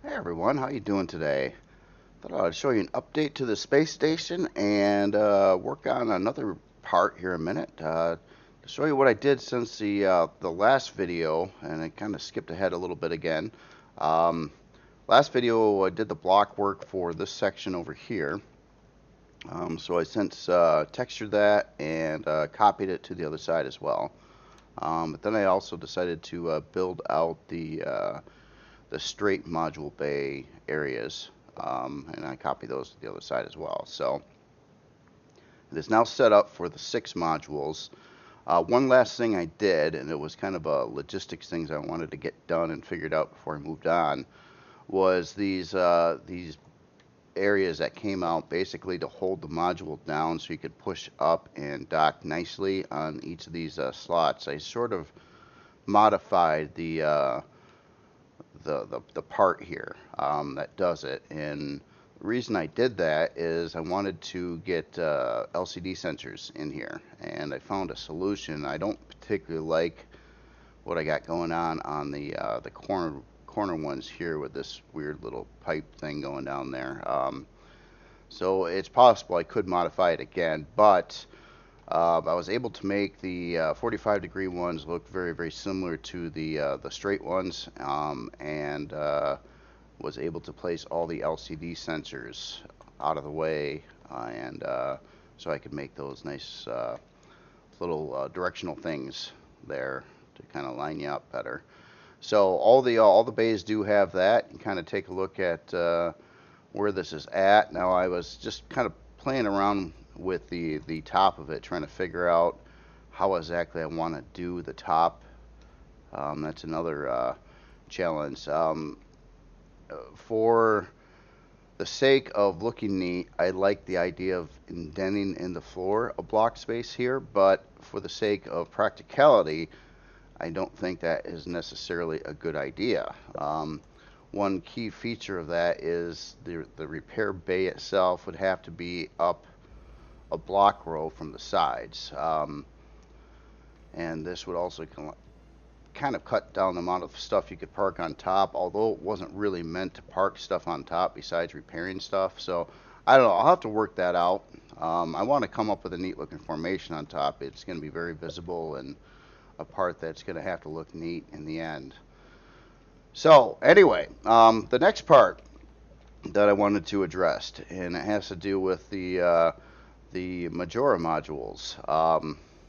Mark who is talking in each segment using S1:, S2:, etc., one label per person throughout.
S1: Hey everyone, how you doing today? Thought I'd show you an update to the space station and work on another part here in a minute. To show you what I did since the last video, and I kind of skipped ahead a little bit again. Um, Last video I did the block work for this section over here. So I since textured that and copied it to the other side as well. But then I also decided to build out the straight module bay areas, and I copy those to the other side as well. So it is now set up for the 6 modules. One last thing I did, and it was kind of a logistics things I wanted to get done and figured out before I moved on, was these areas that came out basically to hold the module down so you could push up and dock nicely on each of these slots. I sort of modified the part here that does it. And the reason I did that is I wanted to get LCD sensors in here, and I found a solution. I don't particularly like what I got going on the corner ones here with this weird little pipe thing going down there. So it's possible I could modify it again, but I was able to make the 45-degree ones look very, very similar to the straight ones, and was able to place all the LCD sensors out of the way, and so I could make those nice little directional things there to kind of line you up better. So all the bays do have that. You kind of take a look at where this is at. Now I was just kind of playing around with the top of it, trying to figure out how exactly I want to do the top. That's another challenge. For the sake of looking neat, I like the idea of indenting in the floor a block space here, but for the sake of practicality, I don't think that is necessarily a good idea. One key feature of that is the repair bay itself would have to be up a block row from the sides. And this would also kind of cut down the amount of stuff you could park on top, although it wasn't really meant to park stuff on top besides repairing stuff. So I don't know. I'll have to work that out. I want to come up with a neat looking formation on top. It's going to be very visible and a part that's going to have to look neat in the end. So anyway, the next part that I wanted to address, and it has to do with the Mojura modules.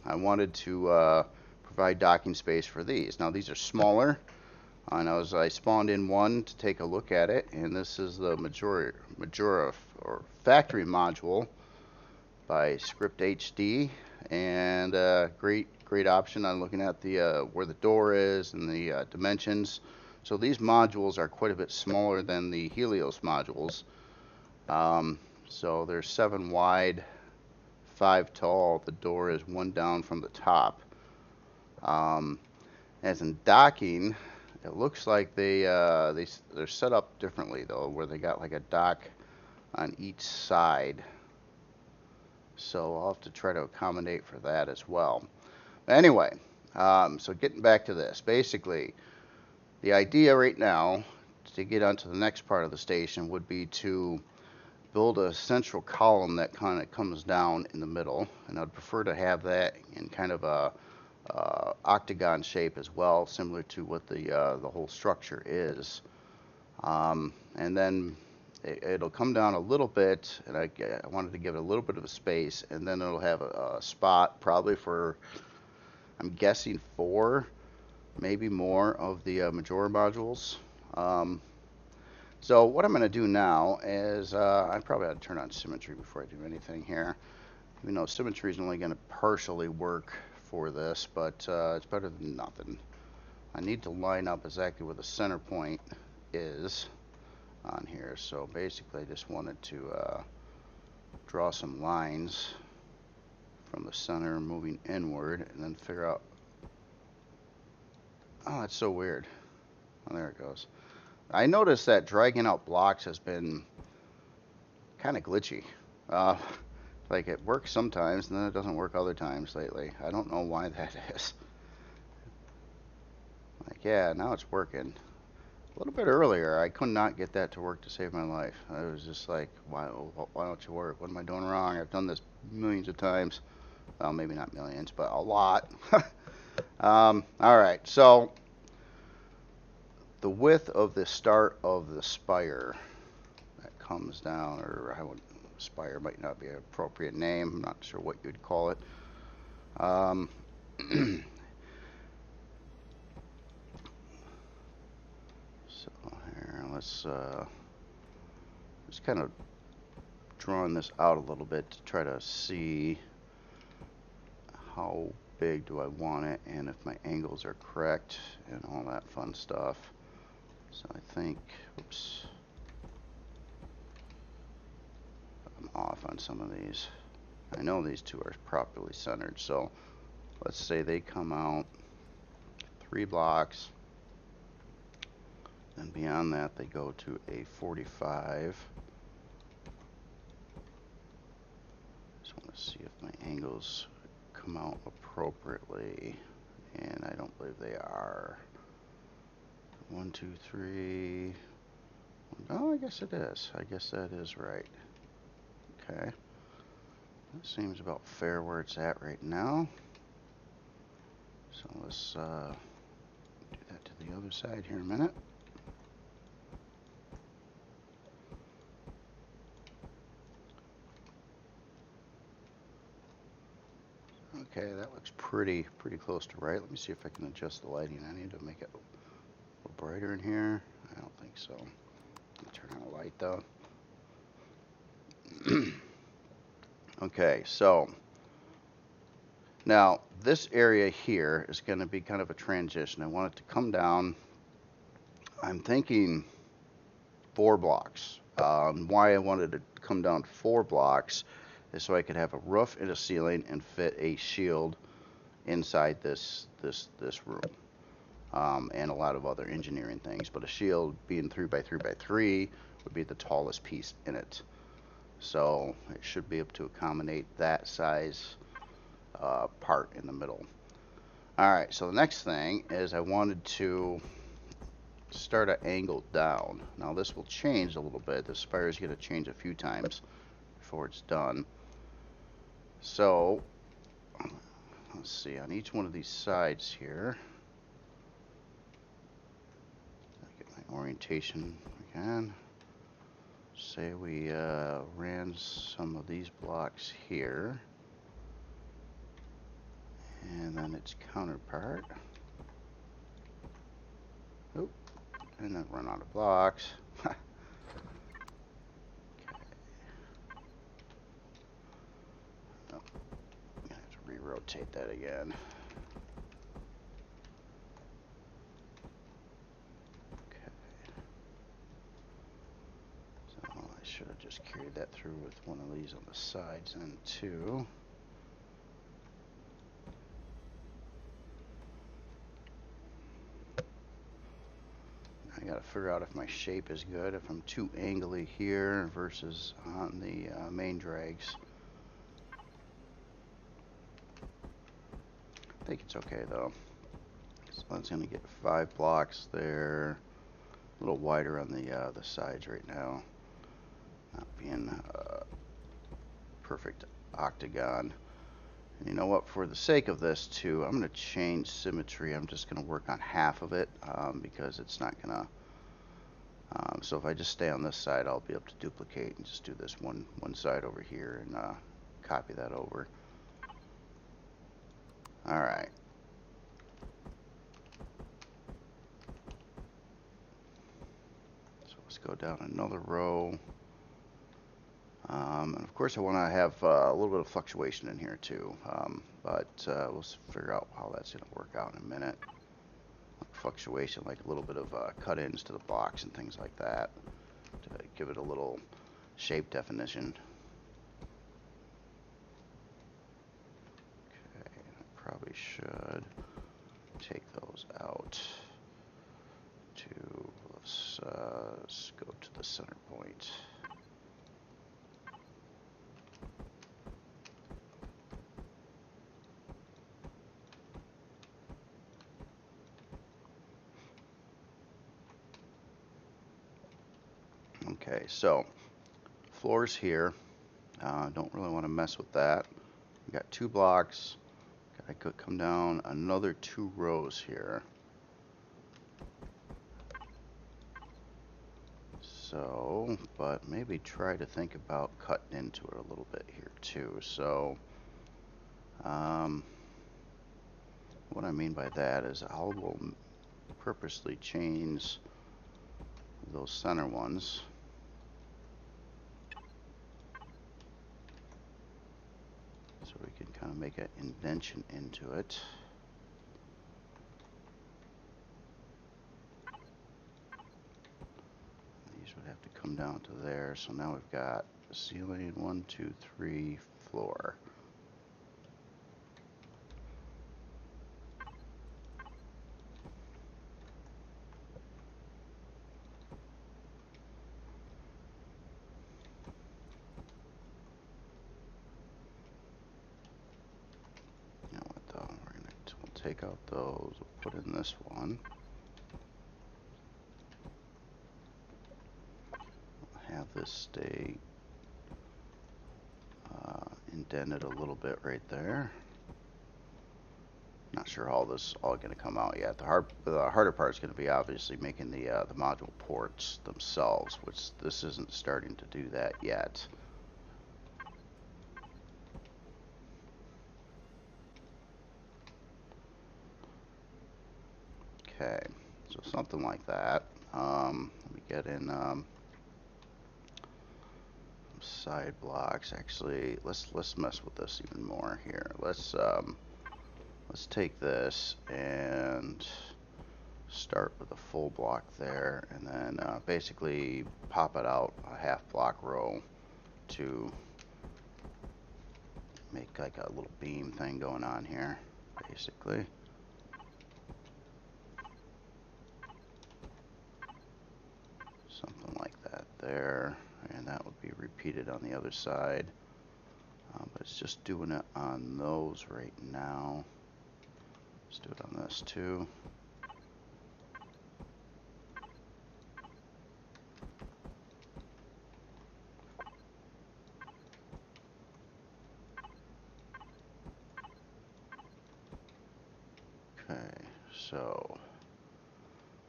S1: I wanted to provide docking space for these. Now these are smaller, and I spawned in one to take a look at it, and this is the Mojura or factory module by theScriptHD, and great option on looking at the where the door is and the dimensions. So these modules are quite a bit smaller than the Helios modules. So they're 7 wide, 5 tall. The door is 1 down from the top. As in docking, it looks like they're set up differently though, where they got like a dock on each side. So I'll have to try to accommodate for that as well. Anyway, so getting back to this, basically, the idea right now to get onto the next part of the station would be to build a central column that kind of comes down in the middle, and I'd prefer to have that in kind of a octagon shape as well, similar to what the whole structure is. And then it'll come down a little bit, and I wanted to give it a little bit of a space, and then it'll have a spot probably for, I'm guessing 4, maybe more of the Mojura modules. So what I'm going to do now is I probably ought to turn on symmetry before I do anything here. Even though symmetry is only going to partially work for this, but it's better than nothing. I need to line up exactly where the center point is on here. So basically I just wanted to draw some lines from the center moving inward and then figure out. Oh, that's so weird. Oh, there it goes. I noticed that dragging out blocks has been kind of glitchy. Like it works sometimes and then it doesn't work other times lately. I don't know why that is. Like, yeah, now it's working. a little bit earlier, I could not get that to work to save my life. I was just like, why don't you work? What am I doing wrong? I've done this millions of times. Well, maybe not millions, but a lot. All right, so the width of the start of the spire that comes down, or I would, spire might not be an appropriate name. I'm not sure what you'd call it. So here, let's just kind of drawing this out a little bit to try to see how big do I want it and if my angles are correct and all that fun stuff. So I think, oops, I'm off on some of these. I know these two are properly centered, so let's say they come out 3 blocks, and beyond that they go to a 45. Just want to see if my angles come out appropriately, and I don't believe they are. 1, 2, 3. Oh, I guess it is. I guess that is right. Okay. That seems about fair where it's at right now. So let's do that to the other side here in a minute. Okay, that looks pretty close to right. Let me see if I can adjust the lighting. I need to make it a little brighter in here. I don't think so. Turn on the light though. Okay, so now this area here is going to be kind of a transition. I want it to come down. I'm thinking 4 blocks. Why I wanted to come down 4 blocks is so I could have a roof and a ceiling and fit a shield inside this room, and a lot of other engineering things. But a shield being 3 by 3 by 3 would be the tallest piece in it. So it should be able to accommodate that size part in the middle. Alright, so the next thing is I wanted to start an angle down. Now this will change a little bit. The spire is going to change a few times before it's done. So let's see, on each one of these sides here, get my orientation again. Say we ran some of these blocks here, and then its counterpart. Oop, and then run out of blocks. Okay. Oh, I'm gonna have to re-rotate that again. Okay. So I should have just carried that through with one of these on the sides and 2. I gotta figure out if my shape is good, if I'm too angly here versus on the main drags. I think it's okay though. So that's gonna get 5 blocks there, a little wider on the sides right now, not being perfect octagon. And you know what? For the sake of this too, I'm gonna change symmetry. I'm just gonna work on half of it because it's not gonna. So if I just stay on this side, I'll be able to duplicate and just do this one side over here and copy that over. All right. So let's go down another row. And of course I want to have a little bit of fluctuation in here too, but we'll figure out how that's going to work out in a minute. Fluctuation, like a little bit of cut-ins to the blocks and things like that to give it a little shape definition. Okay, I probably should take those out to, let's go to the center point. Okay, so floors here. Don't really want to mess with that. We got 2 blocks. I could come down another 2 rows here. So, but maybe try to think about cutting into it a little bit here too. So, what I mean by that is I will purposely change those center ones. So we can kind of make an indentation into it. These would have to come down to there. So now we've got ceiling 1, 2, 3, floor. You know what though? We'll take out those. We'll put in this one. Have this stay indented a little bit right there. Not sure how this is all going to come out yet. The harder part is going to be obviously making the module ports themselves, which this isn't starting to do that yet. Okay, so something like that. Let me get in side blocks. Actually, let's mess with this even more here. Let's take this and start with a full block there, and then basically pop it out a half block row to make like a little beam thing going on here, basically. Something like that there, and that would be repeated on the other side. But it's just doing it on those right now. Let's do it on this too. Okay, so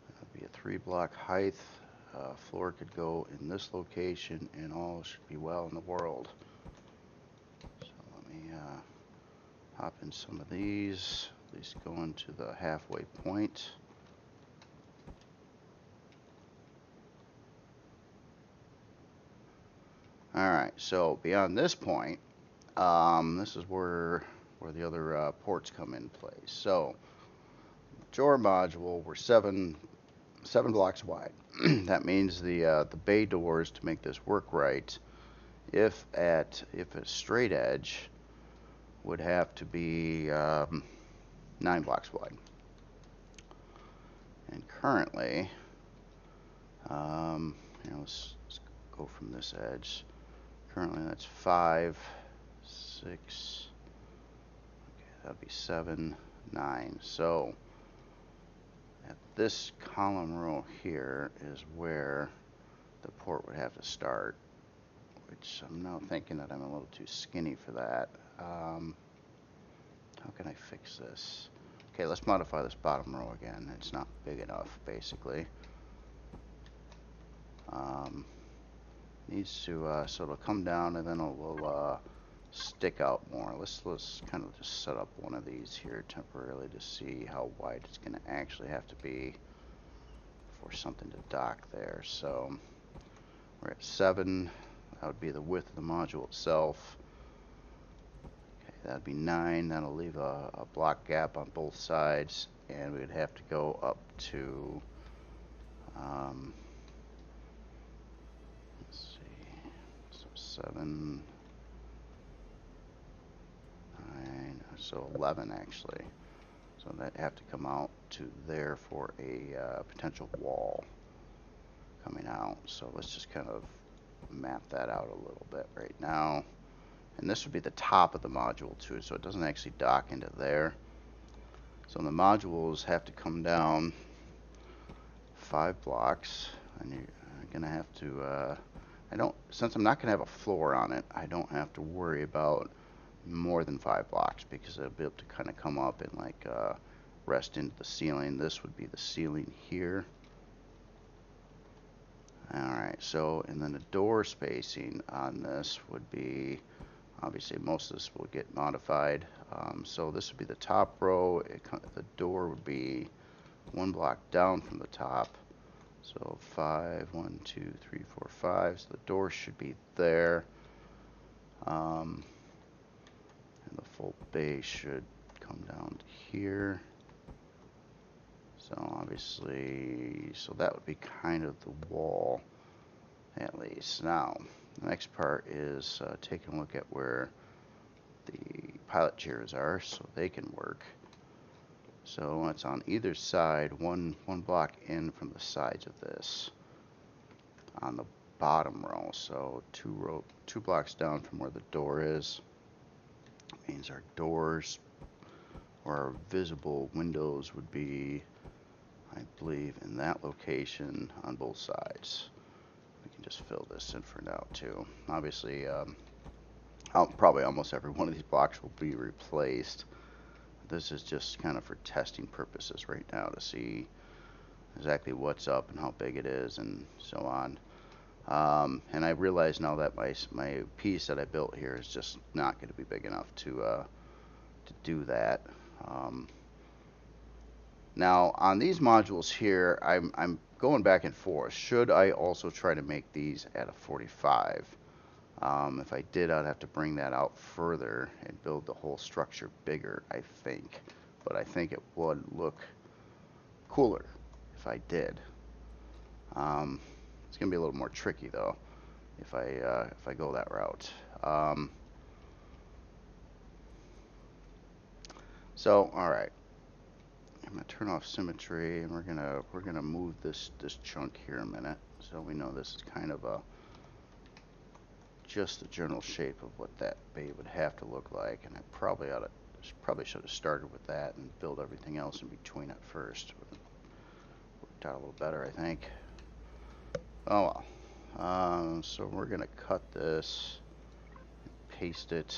S1: that would be a 3 block height. Floor could go in this location and all should be well in the world. So let me hop in some of these, at least going to the halfway point. Alright, so beyond this point, this is where the other ports come in place. So, Mojura module, we're seven blocks wide. That means the bay doors, to make this work right, if a straight edge, would have to be 9 blocks wide. And currently, let's go from this edge. Currently, that's 5, 6. Okay, that'd be 7, 9. So at this column row here is where the port would have to start, which I'm now thinking that I'm a little too skinny for that. How can I fix this? Okay, let's modify this bottom row again. It's not big enough, basically. Needs to, so it'll come down and then it will stick out more. Let's kind of just set up one of these here temporarily to see how wide it's going to actually have to be for something to dock there. So we're at 7. That would be the width of the module itself. Okay, that'd be 9. That'll leave a block gap on both sides, and we'd have to go up to let's see, so 7, 9, so 11 actually. So that'd have to come out to there for a potential wall coming out. So let's just kind of map that out a little bit right now. And this would be the top of the module too, so it doesn't actually dock into there. So the modules have to come down 5 blocks, and gonna have to, since I'm not gonna have a floor on it, I don't have to worry about more than 5 blocks because I'll be able to kind of come up and like rest into the ceiling. This would be the ceiling here. Alright, so, and then the door spacing on this would be, obviously most of this will get modified. So this would be the top row. The door would be 1 block down from the top. So 5, 1, 2, 3, 4, 5. So the door should be there. And the full base should come down to here. So obviously, so that would be kind of the wall, at least. Now, the next part is taking a look at where the pilot chairs are so they can work. So it's on either side, one block in from the sides of this, on the bottom row. So 2 blocks down from where the door is. Means our doors or our visible windows would be, I believe, in that location on both sides. We can just fill this in for now too. Obviously, probably almost every one of these blocks will be replaced. This is just kind of for testing purposes right now to see exactly what's up and how big it is and so on. And I realize now that my piece that I built here is just not going to be big enough to do that. Now on these modules here, I'm going back and forth. Should I also try to make these at a 45? If I did, I'd have to bring that out further and build the whole structure bigger, I think. But I think it would look cooler if I did. It's going to be a little more tricky though if I go that route. So, all right. I'm gonna turn off symmetry, and we're gonna move this chunk here a minute, so we know this is kind of just the general shape of what that bay would have to look like. And I probably should have started with that and build everything else in between at first. Worked out a little better, I think. Oh well. So we're gonna cut this, paste it,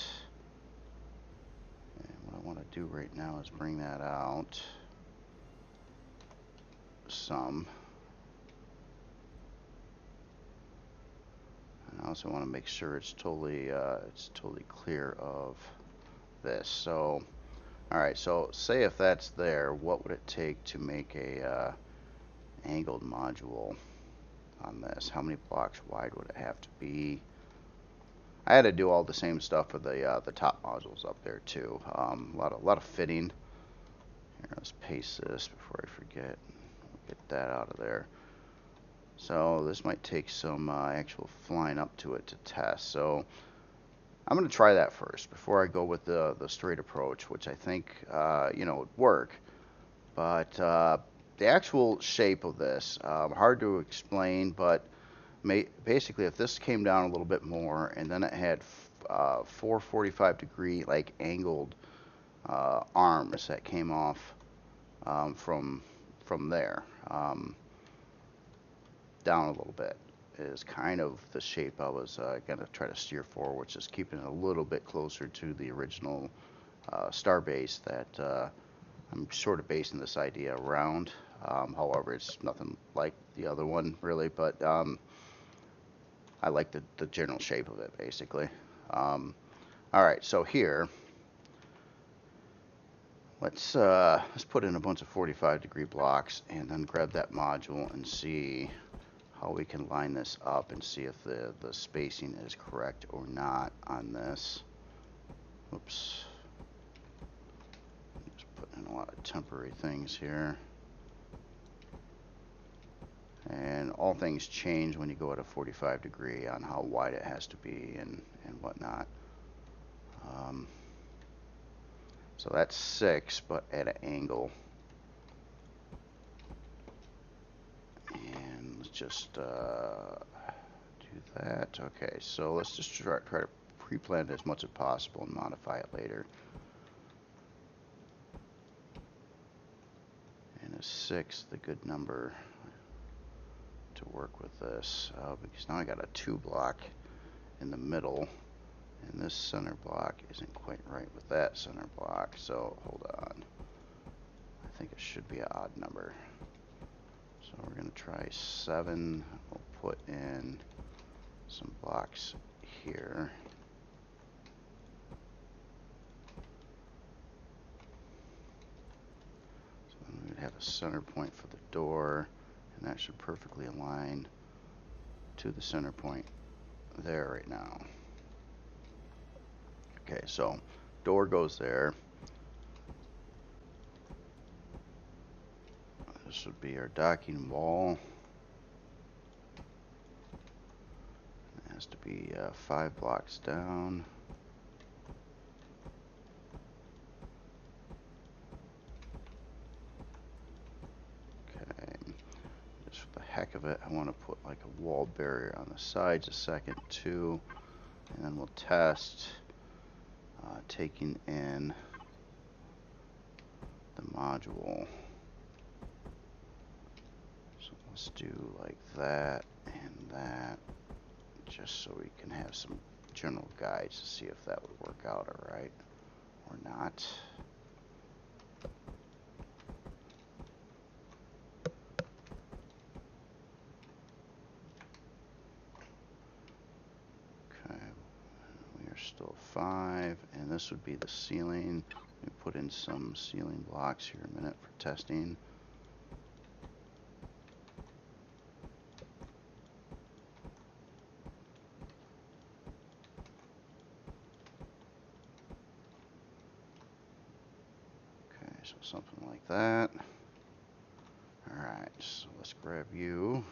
S1: and what I want to do right now is bring that out some. And I also want to make sure it's totally clear of this. So, all right. So, say if that's there, what would it take to make a angled module on this? How many blocks wide would it have to be? I had to do all the same stuff for the top modules up there too. A lot of fitting. Here, let's paste this before I forget. Get that out of there. So this might take some actual flying up to it to test. So I'm going to try that first before I go with the straight approach, which I think would work. But the actual shape of this, hard to explain, but basically if this came down a little bit more and then it had 4 45-degree like angled arms that came off from there down a little bit, is kind of the shape I was going to try to steer for, which is keeping it a little bit closer to the original star base that I'm sort of basing this idea around. However, it's nothing like the other one really, but I like the general shape of it basically. All right, so here let's put in a bunch of 45-degree blocks and then grab that module and see how we can line this up and see if the spacing is correct or not on this. Oops. Just putting in a lot of temporary things here. And all things change when you go at a 45-degree on how wide it has to be and whatnot. So that's 6, but at an angle. And let's just do that. Okay, so let's just try to pre-plan it as much as possible and modify it later. And is 6 the good number? to work with this because now I got a 2 block in the middle, and this center block isn't quite right with that center block. So hold on, I think it should be an odd number. So we're going to try 7. We'll put in some blocks here. So then we would have a center point for the door, and that should perfectly align to the center point there right now. Okay, so door goes there. This would be our docking wall. It has to be 5 blocks down. Okay, just for the heck of it, I want to put like a wall barrier on the sides a second too, and then we'll test taking in the module. So let's do like that and that, just so we can have some general guides to see if that would work out all right or not. Okay, we are still 5, and this would be the ceiling. We put in some ceiling blocks here a minute for testing. So something like that. Alright, so let's grab you.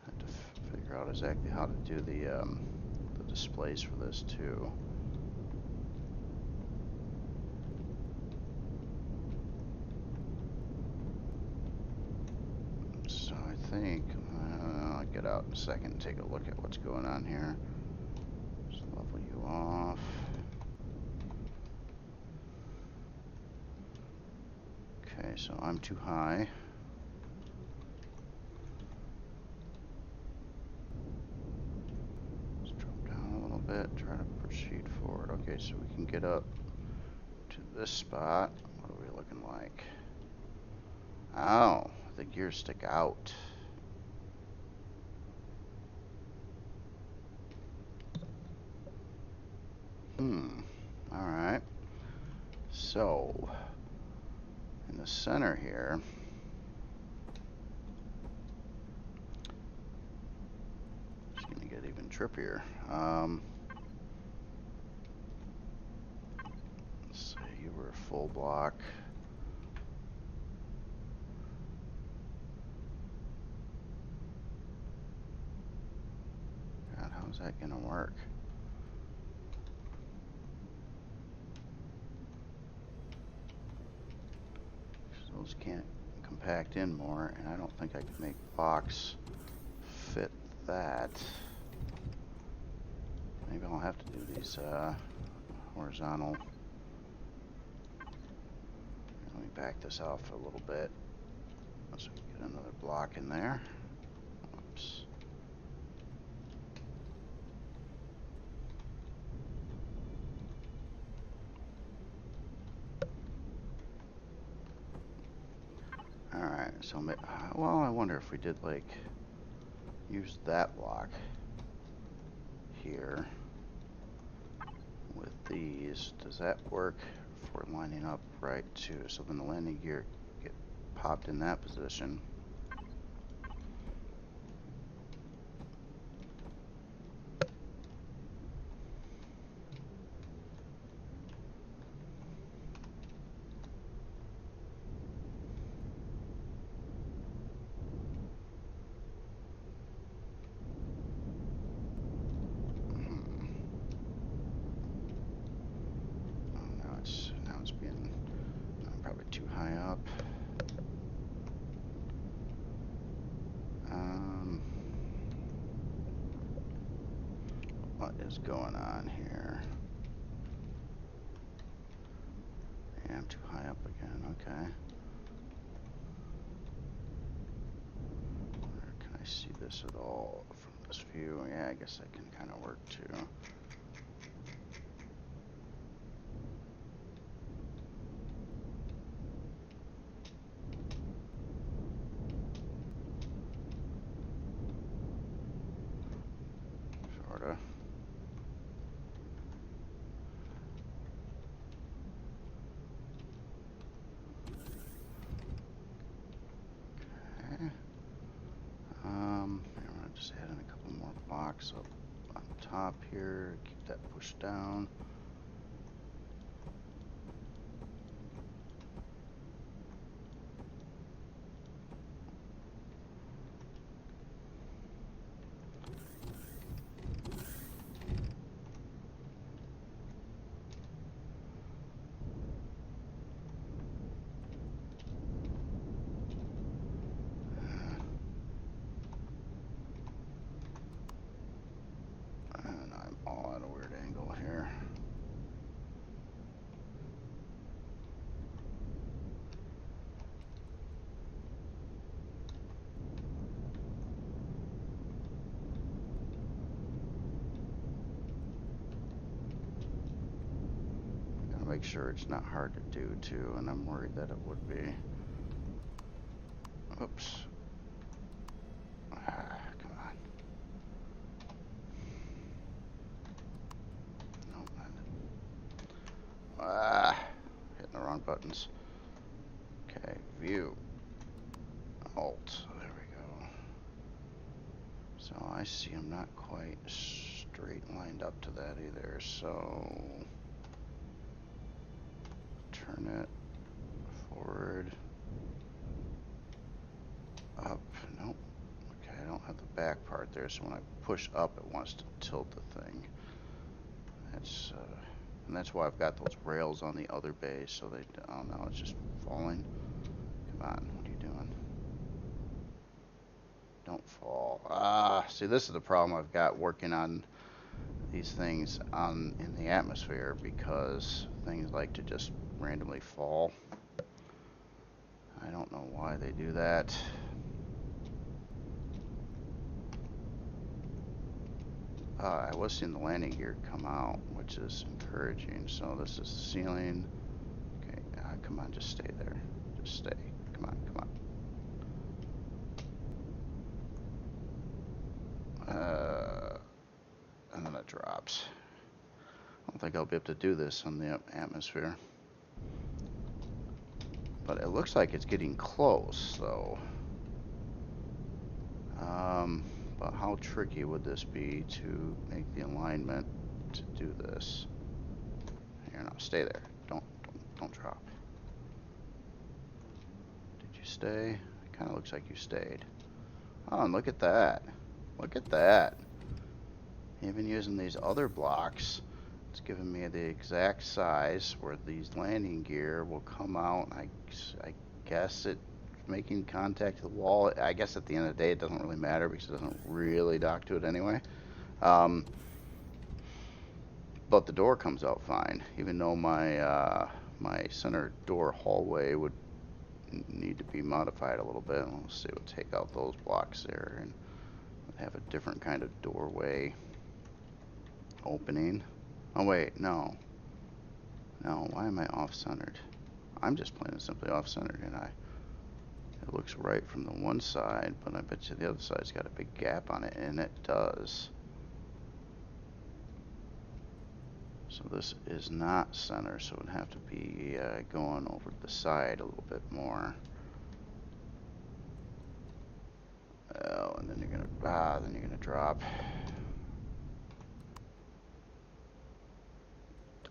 S1: Have to figure out exactly how to do the displays for this too. So I think I'll get out in a second and take a look at what's going on here. Just level you off. Okay, so I'm too high. Let's drop down a little bit, try to proceed forward. Okay, so we can get up to this spot. What are we looking like? Oh, the gears stick out. Alright. So, in the center here, it's going to get even trippier. Let's say you were a full block. God, how's that going to work? Those can't compact in more, and I don't think I could make blocks fit that. Maybe I'll have to do these horizontal. Let me back this off a little bit so we can get another block in there. Oops. Alright, so well, I wonder if we did like use that block here with these, does that work for lining up right too? So then the landing gear get popped in that position. What is going on here? I'm too high up again. Okay. Can I see this at all from this view? Yeah, I guess that can kind of work too. Sorta. Okay. I'm gonna just add in a couple more blocks up on top here. Keep that pushed down. And I'm all at a weird angle here. Gotta make sure it's not hard to do too, and I'm worried that it would be. Oops. Come on. Nope. Hitting the wrong buttons. Okay, view. Alt. There we go. So I see I'm not quite straight lined up to that either, so turn it forward. Up. Nope. Okay, I don't have the back part there, so when I push up, it wants to tilt the thing. That's and that's why I've got those rails on the other base, so they. Oh no, it's just falling. Come on, what are you doing? Don't fall. See, this is the problem I've got working on these things in the atmosphere, because things like to just randomly fall. I don't know why they do that. I was seeing the landing gear come out, which is encouraging. So this is the ceiling. Okay, come on, just stay there. Just stay. Come on, come on. And then it drops. I don't think I'll be able to do this on the atmosphere. But it looks like it's getting close, though. But how tricky would this be to make the alignment to do this? Here, no, stay there. Don't drop. Did you stay? It kind of looks like you stayed. Oh, and look at that. Look at that. Even using these other blocks, it's giving me the exact size where these landing gear will come out. I guess it making contact to the wall. I guess at the end of the day, it doesn't really matter because it doesn't really dock to it anyway. But the door comes out fine, even though my center door hallway would need to be modified a little bit. We'll see. We'll take out those blocks there and have a different kind of doorway opening. Oh wait, no. Why am I off-centered? I'm just plain and simply off-centered, and it looks right from the one side, but I bet you the other side's got a big gap on it, and it does. So this is not center, so it would have to be going over to the side a little bit more. Oh, and then you're gonna drop.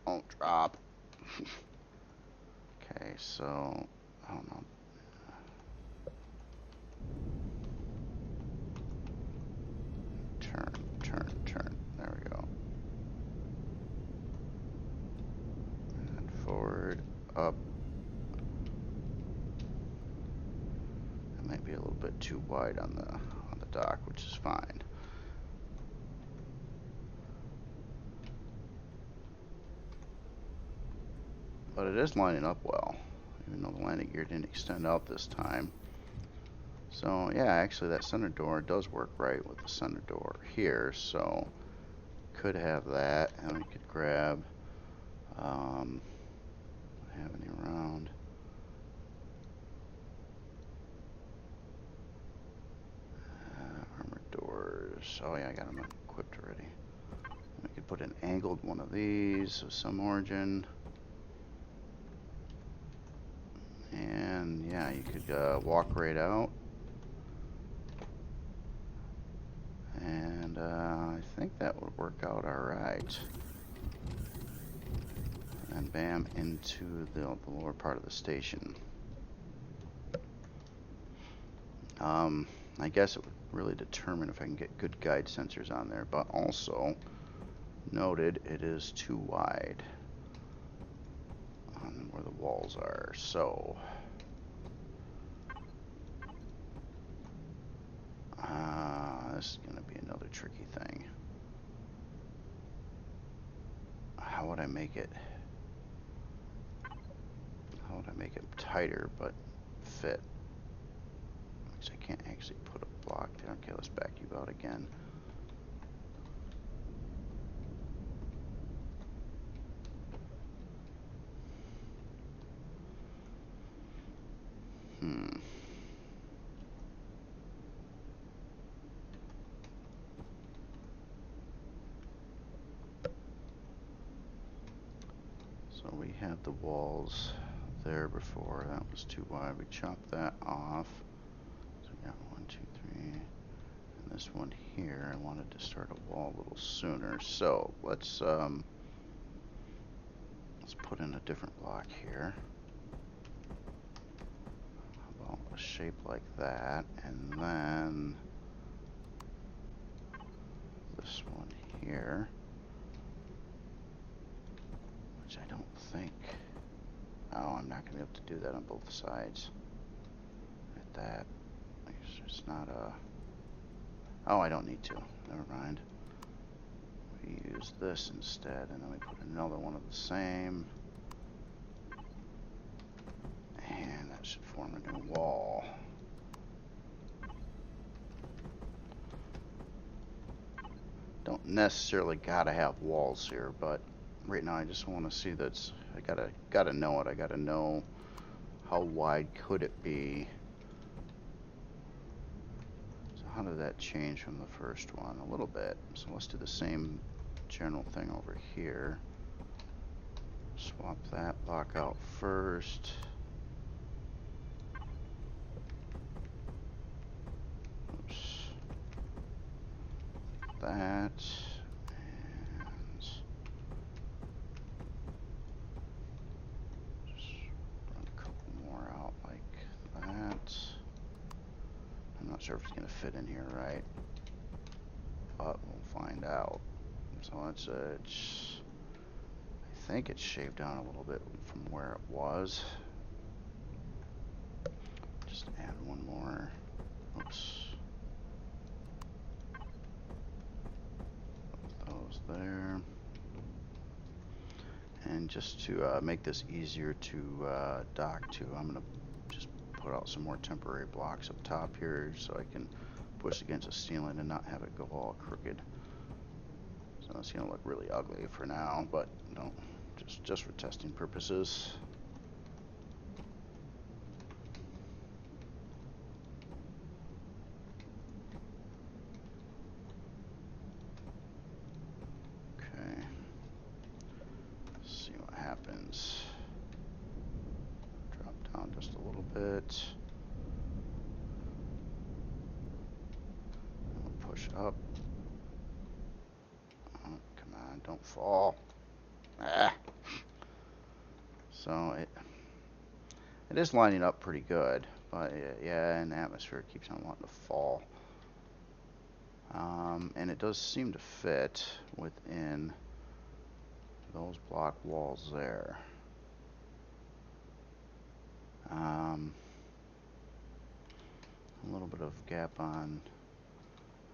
S1: Don't drop. Okay, so I don't know. Turn. There we go. And forward, up. It might be a little bit too wide on the dock, which is fine. but it is lining up well, even though the landing gear didn't extend out this time. So yeah, actually that center door does work right with the center door here, so could have that, and we could grab, have any around. Armored doors, oh yeah, I got them equipped already. We could put an angled one of these of some origin. And yeah, you could walk right out. And I think that would work out alright. And bam, into the lower part of the station. I guess it would really determine if I can get good guide sensors on there, but also noted it is too wide on where the walls are, so this is going to be another tricky thing. How would I make it? How would I make it tighter but fit? Because I can't actually put a block there. Okay, let's back you out again. So we had the walls there before. That was too wide. We chopped that off. So we got 1, 2, 3. And this one here, I wanted to start a wall a little sooner. So let's put in a different block here. How about a shape like that, and then this one here, which I don't think. Oh, I'm not going to be able to do that on both sides. At that, it's just not a. Oh, I don't need to. Never mind. We use this instead, and then we put another one of the same. And that should form a new wall. Don't necessarily gotta have walls here, but right now I just want to see that's. I gotta know it. I gotta know how wide could it be. So how did that change from the first one? A little bit. So let's do the same general thing over here. Swap that block out first. Oops. That. And just run a couple more out like that. I'm not sure if it's going to fit in here right, but we'll find out. So let's I think it's shaved down a little bit from where it was. Just add one more. Oops. Put those there. And just to make this easier to dock to, I'm going to just put out some more temporary blocks up top here so I can push against the ceiling and not have it go all crooked. So it's going to look really ugly for now, but don't, just for testing purposes. Okay. Let's see what happens. Drop down just a little bit. We'll push up. Oh, come on, don't fall. Ah. So it is lining up pretty good, but yeah, in the atmosphere it keeps on wanting to fall. And it does seem to fit within those block walls there. A little bit of gap on,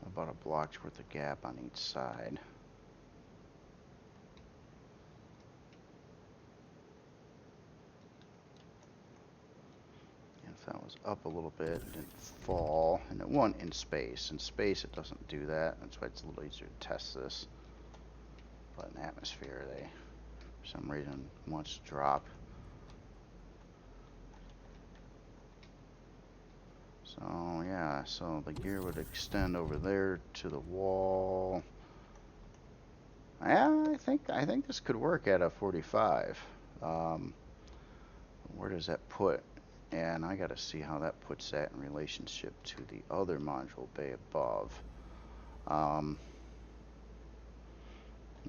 S1: about a block's worth of gap on each side. if that was up a little bit and didn't fall, and it went in space. In space, it doesn't do that. That's why it's a little easier to test this. But in atmosphere, they, for some reason, wants to drop. So yeah, so the gear would extend over there to the wall. Yeah, I think this could work at a 45. Where does that put? And I got to see how that puts that in relationship to the other module bay above.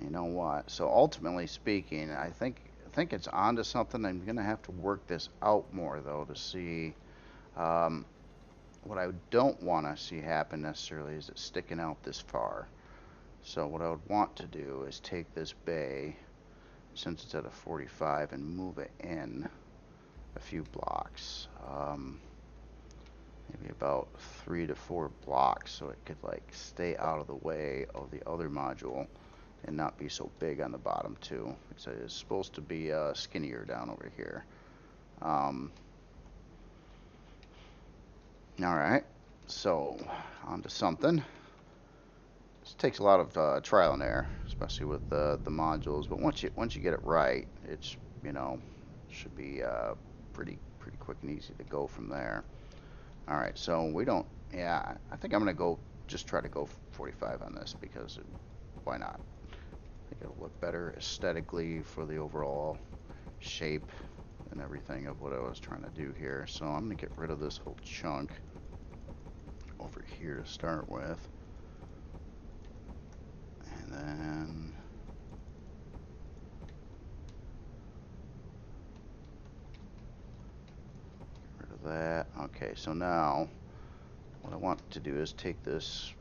S1: You know what? So ultimately speaking, I think it's onto something. I'm gonna have to work this out more though to see. What I don't want to see happen necessarily is it sticking out this far. So what I would want to do is take this bay, since it's at a 45, and move it in a few blocks. Maybe about 3 to 4 blocks, so it could like stay out of the way of the other module and not be so big on the bottom too. It's supposed to be skinnier down over here. Alright, so on to something. This takes a lot of trial and error, especially with the modules, but once you get it right, it's, you know, should be pretty quick and easy to go from there. Alright, so we don't, yeah, I think I'm gonna go, just try to go 45 on this, because why not? I think it'll look better aesthetically for the overall shape and everything of what I was trying to do here. So I'm gonna get rid of this whole chunk over here to start with, and then get rid of that. Okay, so now what I want to do is take this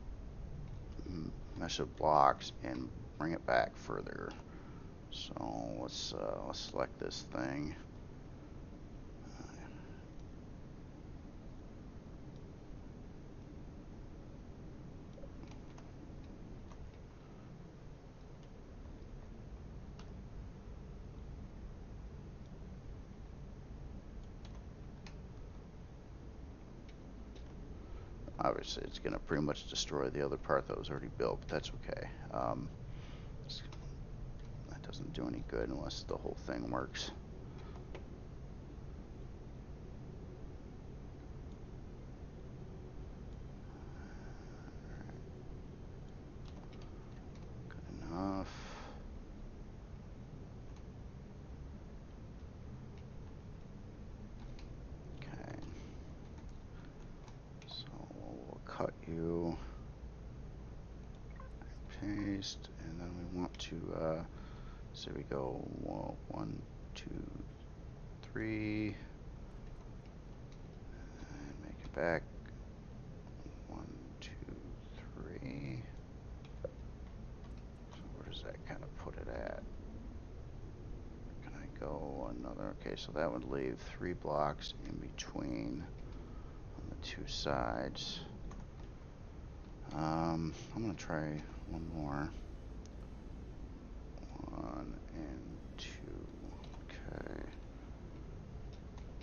S1: mesh of blocks and bring it back further. So let's select this thing. Obviously, it's going to pretty much destroy the other part that was already built, but that's okay. That doesn't do any good unless the whole thing works. Good enough. Okay. So we'll cut you. Paste, and then we want to so we go 1, 2, 3, and make it back 1, 2, 3. So where does that kind of put it at? Can I go another? Okay, so that would leave 3 blocks in between on the 2 sides. I'm gonna try one more. 1 and 2. Okay.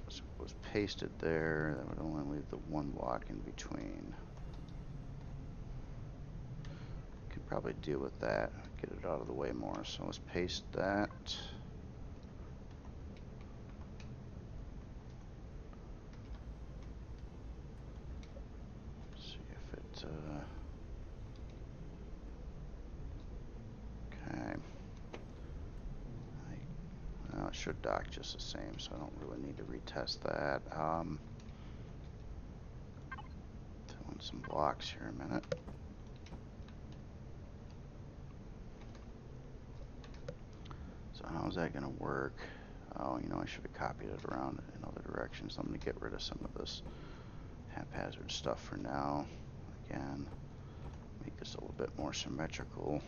S1: So it was pasted there. That would only leave the 1 block in between. Could probably deal with that. Get it out of the way more. So let's paste that. See if it. Okay. Well, it should dock just the same, so I don't really need to retest that. Throw in some blocks here a minute. So how's that going to work? Oh, you know, I should have copied it around in other directions. I'm going to get rid of some of this haphazard stuff for now. Again, make this a little bit more symmetrical.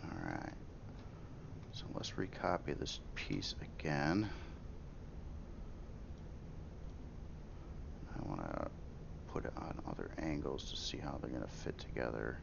S1: Alright, so let's recopy this piece again. I want angles to see how they're going to fit together.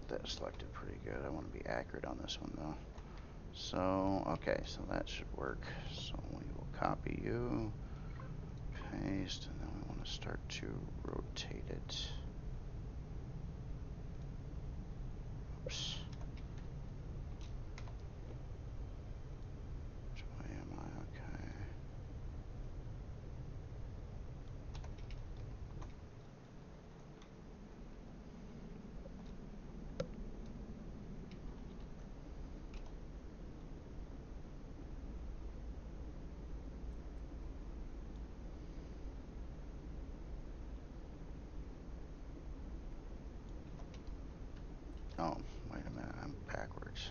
S1: That selected pretty good. I want to be accurate on this one though. So, okay, so that should work. So we will copy you, paste, and then we want to start to rotate it. Oops. Which way am I? Okay. Oh, wait a minute, I'm backwards.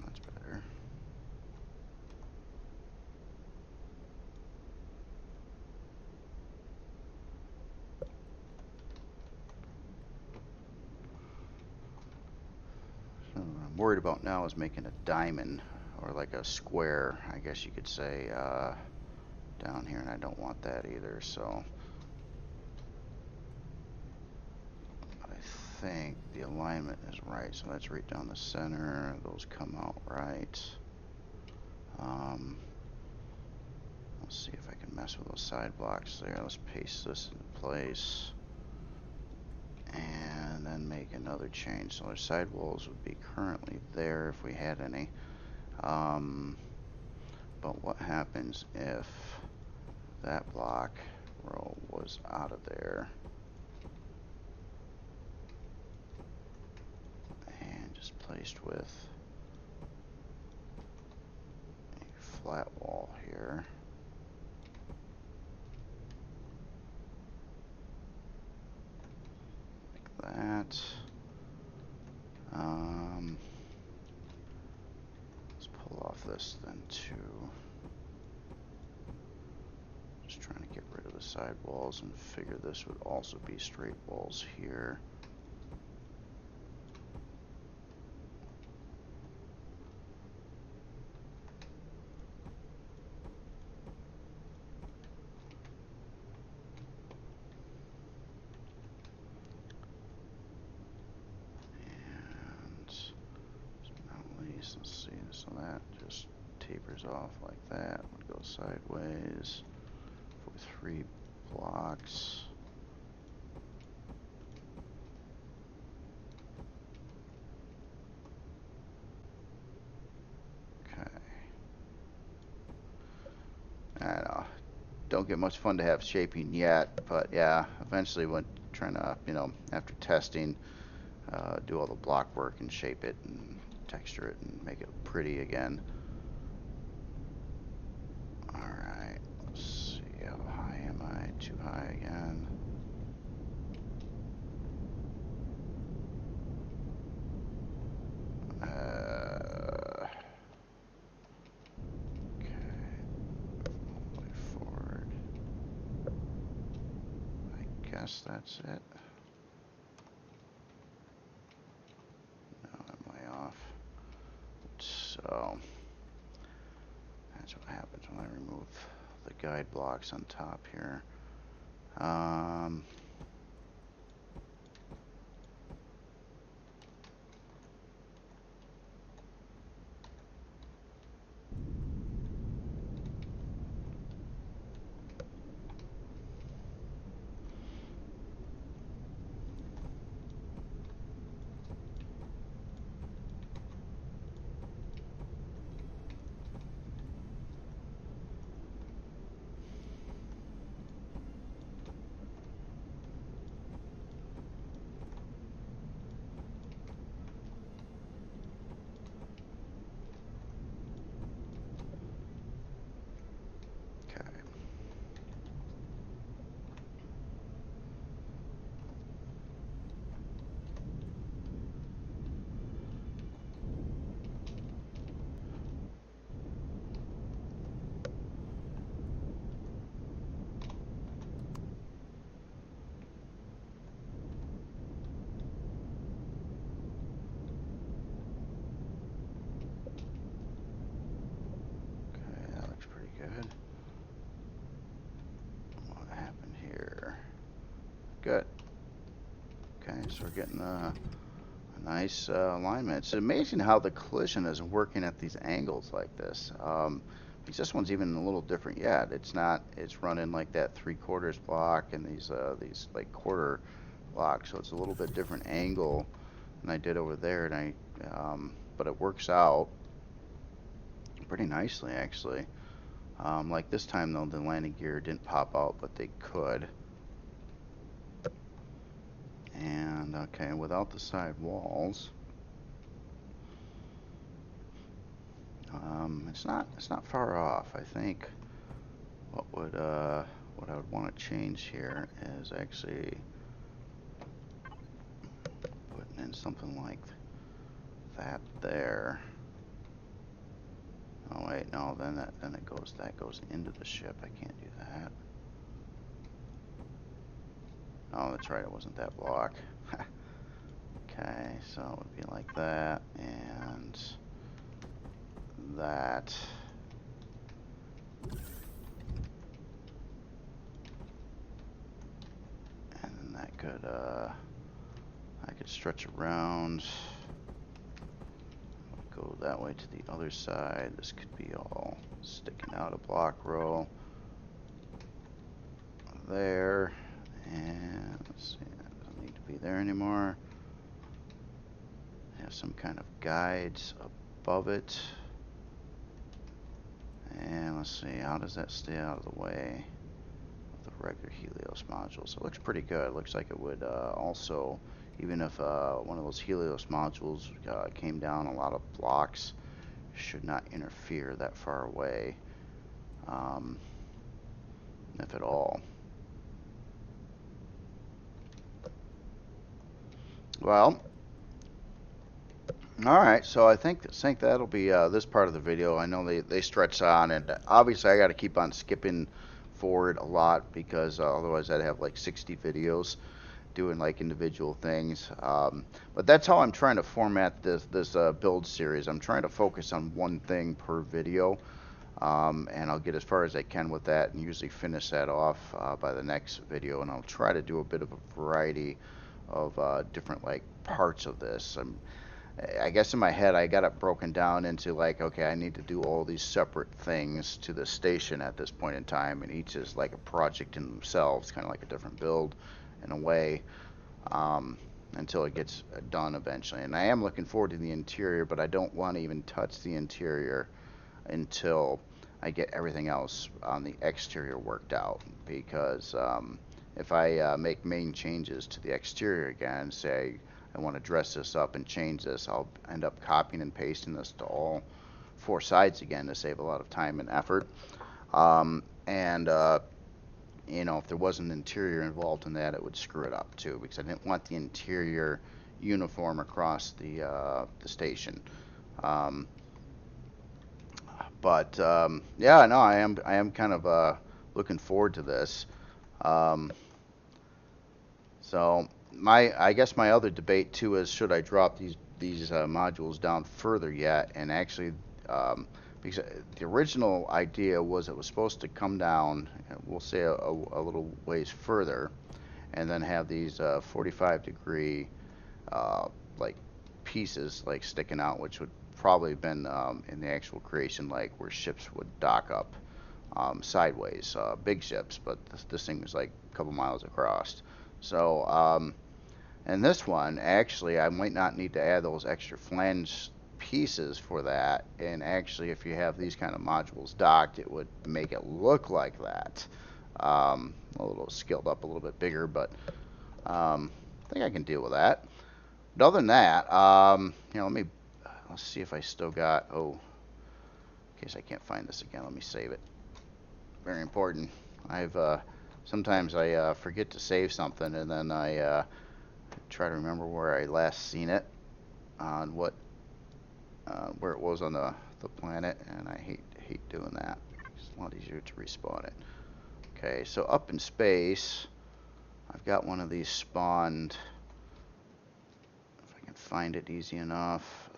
S1: That's better. So what I'm worried about now is making a diamond, or like a square, I guess you could say, down here, and I don't want that either, so I think the alignment is right, so that's right down the center. Those come out right. Let's see if I can mess with those side blocks there. Let's paste this into place and then make another change. So our side walls would be currently there if we had any. But what happens if that block row was out of there and just placed with a flat wall here? Like that. Let's pull off this then too. Just trying to get rid of the side walls and figure this would also be straight walls here. Let's see, so that just tapers off like that. Would go sideways for 3 blocks. Okay. I know. Don't get much fun to have shaping yet, but yeah, eventually when trying to, after testing, do all the block work and shape it and texture it and make it pretty again. Alright, let's see, how high am I? Too high again. Okay, all the way forward. I guess that's it. No, I'm way off. So that's what happens when I remove the guide blocks on top here. good. Okay, so we're getting a nice alignment. It's amazing how the collision is working at these angles like this. Because this one's even a little different yet. It's not. It's running like that 3/4 block and these like quarter blocks. So it's a little bit different angle than I did over there. And but it works out pretty nicely actually. Like this time though, the landing gear didn't pop out, but they could. And okay, without the side walls, it's not far off. I think what I would want to change here is actually putting in something like that there. Oh wait, no, then that goes into the ship. I can't do that. Oh, that's right, it wasn't that block. Okay, so it would be like that and that. And then that could I could stretch around. Go that way to the other side. This could be all sticking out a block row there. And let's see, that doesn't need to be there anymore. Have some kind of guides above it. And let's see, how does that stay out of the way of the regular Helios module? So it looks pretty good. It looks like it would also, even if one of those Helios modules came down a lot of blocks, should not interfere that far away, if at all. Well, all right, so I think that'll be this part of the video. I know they stretch on, and obviously I got to keep on skipping forward a lot because otherwise I'd have like 60 videos doing like individual things. But that's how I'm trying to format this build series. I'm trying to focus on one thing per video, and I'll get as far as I can with that, and usually finish that off by the next video. And I'll try to do a bit of a variety of different like parts of this. I guess in my head I got it broken down into like, okay, I need to do all these separate things to the station at this point in time, and each is like a project in themselves, kind of like a different build in a way, until it gets done eventually. And I am looking forward to the interior, but I don't want to even touch the interior until I get everything else on the exterior worked out, because if I make main changes to the exterior again, say I want to dress this up and change this, I'll end up copying and pasting this to all four sides again to save a lot of time and effort. You know, if there was an interior involved in that, it would screw it up too, because I didn't want the interior uniform across the station. Yeah, no, I am kind of looking forward to this. So I guess my other debate too is, should I drop these modules down further yet? And actually, because the original idea was it was supposed to come down, we'll say a little ways further, and then have these 45-degree like pieces like sticking out, which would probably have been in the actual creation, like where ships would dock up sideways, big ships, but this thing was like a couple miles across. So and this one, actually, I might not need to add those extra flange pieces for that. And actually, if you have these kind of modules docked, it would make it look like that. A little scaled up, a little bit bigger, but I think I can deal with that. But other than that, you know, let's see if I still got, oh, in case I can't find this again, let me save it. Very important. Sometimes I forget to save something, and then I try to remember where I last seen it, on what where it was on the planet, and I hate doing that. It's a lot easier to respawn it. Okay, so up in space, I've got one of these spawned. If I can find it easy enough,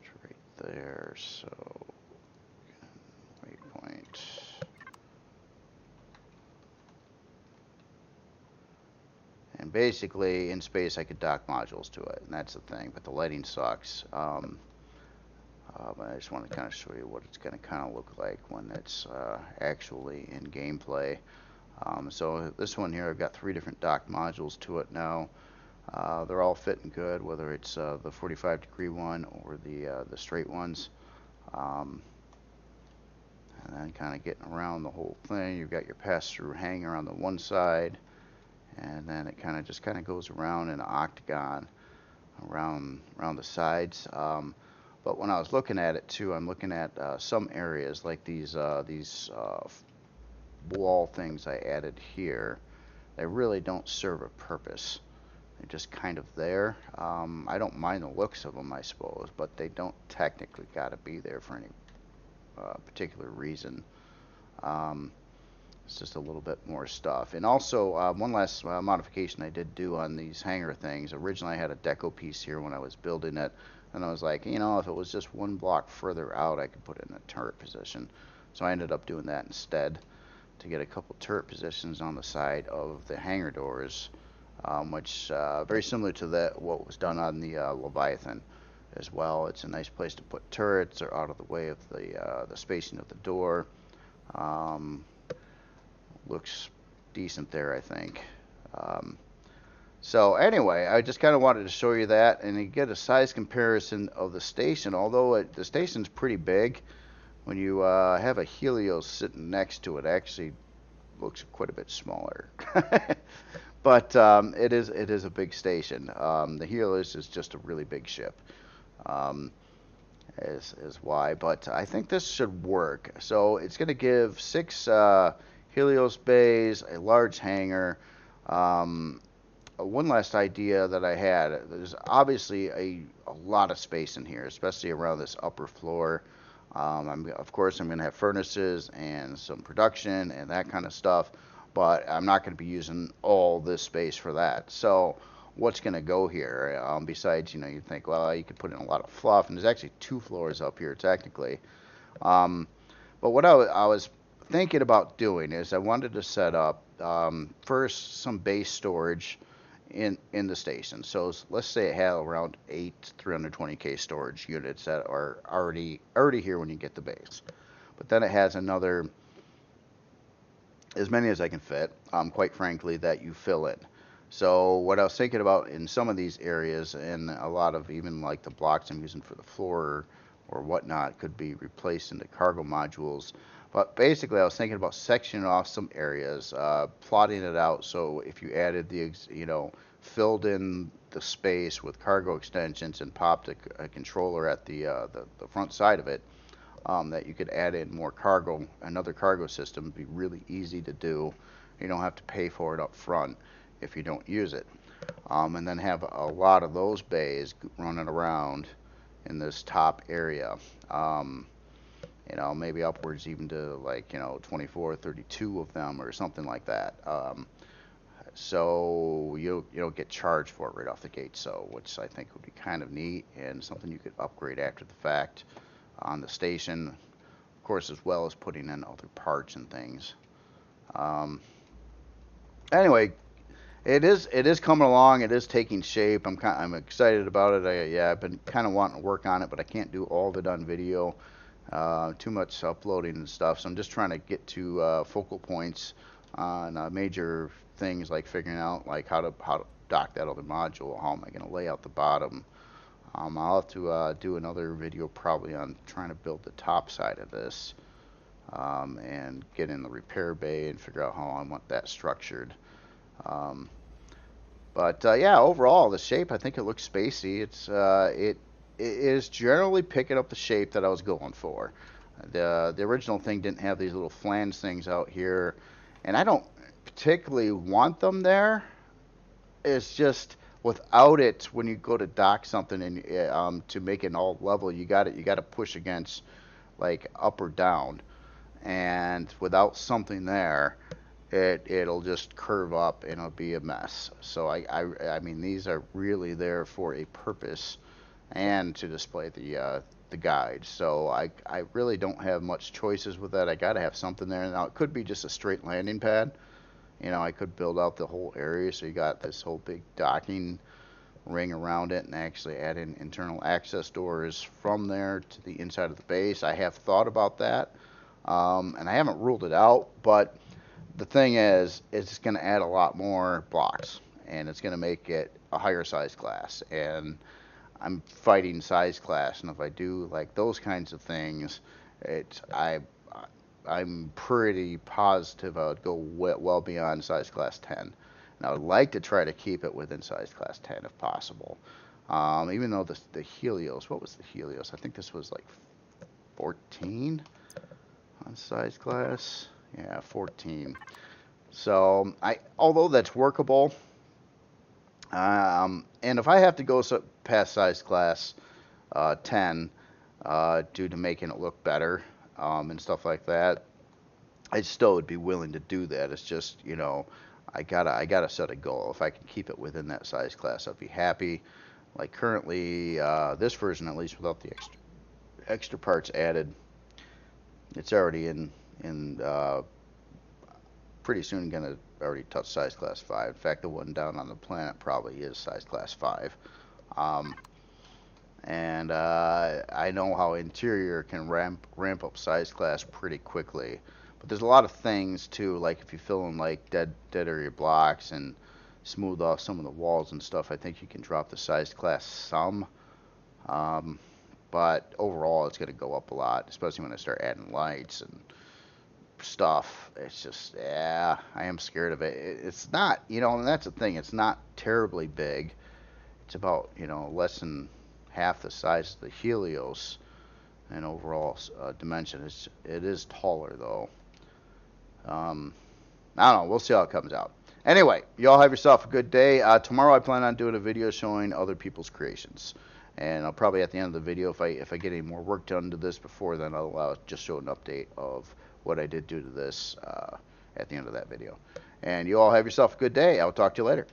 S1: it's right there. So waypoint. And basically, in space, I could dock modules to it, and that's the thing. But the lighting sucks. But I just want to kind of show you what it's going to kind of look like when it's actually in gameplay. So this one here, I've got 3 different dock modules to it now. They're all fitting good, whether it's the 45-degree one or the straight ones. And then kind of getting around the whole thing, you've got your pass-through hanger on the one side, and then it kind of goes around in an octagon around the sides. But when I was looking at it too, I'm looking at some areas like these wall things I added here. They really don't serve a purpose. They're just kind of there. I don't mind the looks of them, I suppose, but they don't technically got to be there for any particular reason. It's just a little bit more stuff. And also, one last modification I did do on these hanger things. Originally, I had a deco piece here when I was building it, and I was like, you know, if it was just 1 block further out, I could put it in a turret position. So I ended up doing that instead to get a couple turret positions on the side of the hangar doors, which very similar to what was done on the Leviathan as well. It's a nice place to put turrets. They're out of the way of the spacing of the door. Looks decent there, I think. So anyway, I just kind of wanted to show you that, and you get a size comparison of the station. Although the station's pretty big, when you have a Helios sitting next to it, actually looks quite a bit smaller. But it is a big station. The Helios is just a really big ship, is why. But I think this should work. So it's going to give 6 Helios bays, a large hangar. One last idea that I had, there's obviously a lot of space in here, especially around this upper floor. Of course, I'm going to have furnaces and some production and that kind of stuff, but I'm not going to be using all this space for that. So what's going to go here? Besides, you know, you think, well, you could put in a lot of fluff, and there's actually 2 floors up here technically. But what I was thinking about doing is I wanted to set up first some base storage in the station. So let's say it had around 8 320k storage units that are already here when you get the base. But then it has another, as many as I can fit, quite frankly, that you fill in. So what I was thinking about in some of these areas, and a lot of even like the blocks I'm using for the floor or whatnot, could be replaced into cargo modules. But basically, I was thinking about sectioning off some areas, plotting it out. So if you added filled in the space with cargo extensions and popped a controller at the front side of it, that you could add in more cargo, another cargo system. Would be really easy to do. You don't have to pay for it up front if you don't use it. And then have a lot of those bays running around in this top area. Maybe upwards even to 24, 32 of them or something like that. So you don't get charged for it right off the gate, which I think would be kind of neat and something you could upgrade after the fact on the station, of course, as well as putting in other parts and things. Anyway, it is coming along. It is taking shape. I'm excited about it. I've been kind of wanting to work on it, but I can't do all of it on video. Too much uploading and stuff. So I'm just trying to get to focal points on major things, like figuring out how to dock that other module. How am I going to lay out the bottom? I'll have to do another video probably on trying to build the top side of this, and get in the repair bay and figure out how I want that structured. But overall the shape, I think it looks spacey. It is generally picking up the shape that I was going for. The original thing didn't have these little flange things out here, and I don't particularly want them there. It's just without it, when you go to dock something and to make it all level, you got to push against up or down, and without something there, it'll just curve up and it'll be a mess. So I mean, these are really there for a purpose and to display the guide. So I really don't have much choices with that. I got to have something there. Now it could be just a straight landing pad, You know, I could build out the whole area so you got this whole big docking ring around it and actually add in internal access doors from there to the inside of the base. I have thought about that, and I haven't ruled it out, but the thing is, it's going to add a lot more blocks, and it's going to make it a higher size class, and I'm fighting size class, and if I do like those kinds of things, I'm pretty positive I would go well beyond size class 10. And I would like to try to keep it within size class 10 if possible. Even though the Helios, what was the Helios? I think this was like 14 on size class. Yeah, 14. So although that's workable, and if I have to go past size class 10 due to making it look better and stuff like that, I still would be willing to do that. It's just, you know, I gotta set a goal. If I can keep it within that size class, I'll be happy. Like currently, this version, at least without the extra parts added, it's already in pretty soon gonna already touch size class 5. In fact, the one down on the planet probably is size class 5. And I know how interior can ramp up size class pretty quickly. But there's a lot of things too, like if you fill in like dead area blocks and smooth off some of the walls and stuff, I think you can drop the size class some. But overall, it's going to go up a lot, especially when I start adding lights and stuff. It's just, yeah, I am scared of it. It's not, you know, and that's the thing. It's not terribly big. It's about, you know, less than half the size of the Helios in overall dimension. It is taller though. I don't know. We'll see how it comes out. Anyway, y'all have yourself a good day. Tomorrow I plan on doing a video showing other people's creations. And I'll probably at the end of the video, if I get any more work done to this before then, I'll just show an update of what I did do to this at the end of that video. And you all have yourself a good day. I'll talk to you later.